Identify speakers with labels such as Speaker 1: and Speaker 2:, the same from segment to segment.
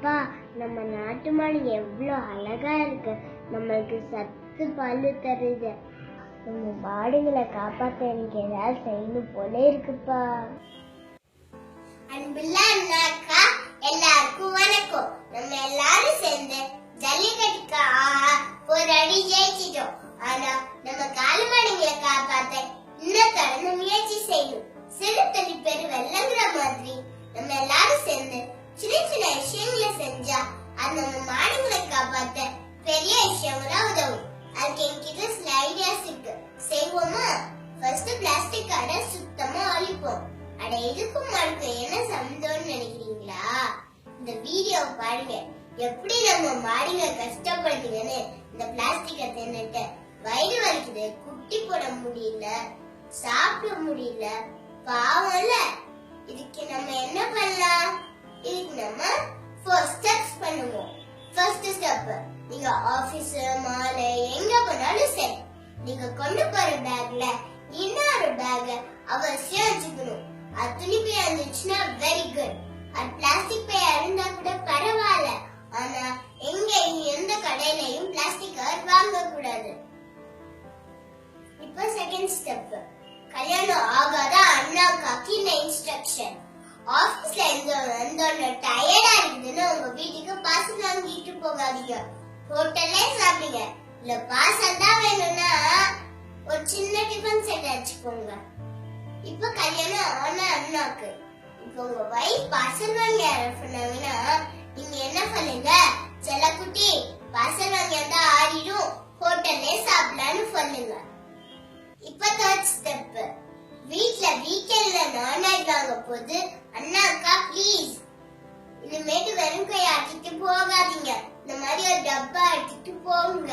Speaker 1: அப்பா, நம்ம நாட்டு மாடு எவ்வளவு அழகா இருக்கு. நம்மளுக்கு சத்து பால் தருது. நம்ம மாடுகளை காப்பாத்த எனக்கு ஏதாவது செய்யணும் போல இருக்குப்பா.
Speaker 2: அன்புள்ள அண்ணாக்கா எல்லாருக்கும் வணக்கம். நம்ம எல்லாரும் சேர்ந்து ஜல்லிக்கட்டுக்கு ஒரு அடி ஜெயிச்சிட்டோம். ஆனா நம்ம காளை மாடுகளை காப்பாத்த இன்னும் கடந்த முயற்சி செய்யணும். சிறு தள்ளி பேரு வெள்ளங்கிற மாதிரி நம்ம எல்லாரும் சேர்ந்து சின்ன சின்ன விஷயங்களை செஞ்சா அது நம்ம மாடுகளை காப்பாத்த பெரிய விஷயங்களா உதவும். அதுக்கு என்கிட்ட சில ஐடியாஸ் இருக்கு. செய்வோமா? ஃபர்ஸ்ட் பிளாஸ்டிக் கார்டை சுத்தமா அழிப்போம். அட இதுக்கும் மாடுக்கு என்ன சம்பந்தம்னு நினைக்கிறீங்களா? இந்த வீடியோ பாருங்க. எப்படி நம்ம மாடுங்க கஷ்டப்படுதுங்கன்னு. இந்த பிளாஸ்டிக்கை தின்னுட்டு வயிறு வலிக்குது, குட்டி போட முடியல, சாப்பிட முடியல, பாவம்ல. இதுக்கு நம்ம என்ன பண்ணலாம்? இதுக்கு நம்ம 4 ஸ்டெப்ஸ் பண்ணுவோம். ஃபர்ஸ்ட் ஸ்டெப், நீங்க ஆபீஸ் மால் எங்க போனாலும் சரி, நீங்க கொண்டு போற பேக்ல இன்னொரு பேக் அவசியம் வச்சுக்கணும். அது துணி பை இருந்துச்சுன்னா வெரி குட். அது பிளாஸ்டிக் பை இருந்தா கூட பரவாயில்ல. ஆனா எங்கேயும் எந்த கடையிலையும் பிளாஸ்டிக் கவர் வாங்க கூடாது. இப்போ செகண்ட் ஸ்டெப், கல்யாணம் ஆகாத அண்ணாக்காக்கு இந்த இன்ஸ்ட்ரக்ஷன். ஆபீஸ்ல இருந்து டயர்டா இருக்குதுன்னு உங்க வீட்டுக்கு பார்சல் வாங்கிட்டு போகாதீங்க. ஹோட்டல்ல சாப்பிடுங்க. இல்ல பார்சல் தான் வேணும்னா ஒரு சின்ன டிஃபன் செட் வச்சுக்கோங்க. இப்ப கல்யாணம் ஆன அண்ணாக்கு இப்ப உங்க வைஃப் பார்சல் வாங்கி சொன்னாங்கன்னா நீங்க என்ன பண்ணுங்க? செல்லக்குட்டி பார்சல் வாங்கியா ஆறிடும், ஹோட்டல்ல சாப்பிடலான்னு சொல்லுங்க. இப்ப தேர்ட் ஸ்டெப், வீட்ல வீக்கெண்ட்ல நான்வெஜ் வாங்க போது அண்ணாக்கா ப்ளீஸ் இனிமேட்டு வெறும் கை ஆட்டிட்டு போகாதீங்க. இந்த மாதிரி ஒரு டப்பா எடுத்துட்டு போங்க.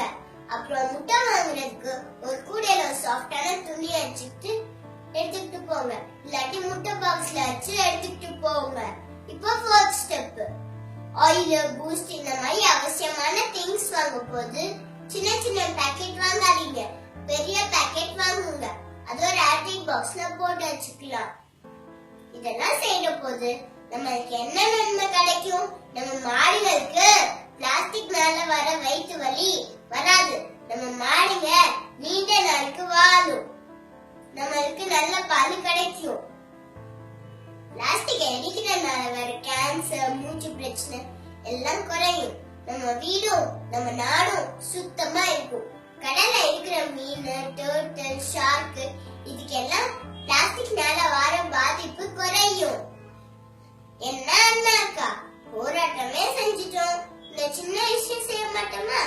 Speaker 2: அப்புறம் முட்டை வாங்குறதுக்கு ஒரு கூடையில சாஃப்டான துணி எடுத்துட்டு போங்க. இல்லாட்டி முட்டை பாக்ஸ்ல வச்சு எடுத்துட்டு போங்க. இப்போ ஃபோர்த் ஸ்டெப், ஆயில், பூஸ்ட் இந்த மாதிரி அவசியமான திங்ஸ் வாங்க போது சின்ன சின்ன பேக்கெட் வாங்காதீங்க, பெரிய பேக்கெட் வாங்குங்க. அது ஒரு ஏர்டைட் பாக்ஸ்ல போட்டு வச்சுக்கலாம். இதெல்லாம் செய்யற போது நம்மளுக்கு என்ன நன்மை கிடைக்கும்? நம்ம மாடுகளுக்கு பிளாஸ்டிக் மேல வர வயிற்று வலி வராது. நம்ம மாடுங்க நீண்ட நாளுக்கு வாழும். நம்மளுக்கு நல்ல பால் கிடைக்கும். பிளாஸ்டிக் எரிக்கிறதுனால வர கேன்சர், மூச்சு பிரச்சனை எல்லாம் குறையும். நம்ம வீடும் நம்ம நாடும் சுத்தமா இருக்கும். கடல்ல இருக்கிற மீன், டர்ட்டில், ஷார்க் இதுக்கெல்லாம் பிளாஸ்டிக்னால வர பாதிப்பு குறையும். என்ன அண்ணாக்கா, போராட்டமே செஞ்சிட்டோம், இந்த சின்ன விஷயம் செய்ய மாட்டோமா?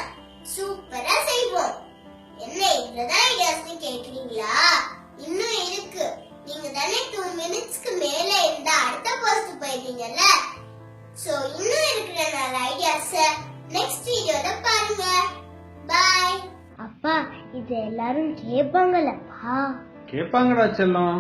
Speaker 2: சூப்பரா செய்வோம். என்ன இவ்வளவுதான் ஐடியாஸ்னு கேக்குறீங்களா? இன்னும் இருக்கு. நீங்க தானே 2 மினிட்ஸ்க்கு மேல இருந்தா அடுத்த போஸ்ட் போயிருவீங்கல்ல. சோ இன்னும் இருக்கிற நல்ல ஐடியாஸ் நெக்ஸ்ட் வீடியோல பாருங்க. பாய்.
Speaker 1: அப்பா, இது எல்லாரும் கேட்பாங்கல்லப்பா?
Speaker 3: கேட்பாங்கடா செல்லம்.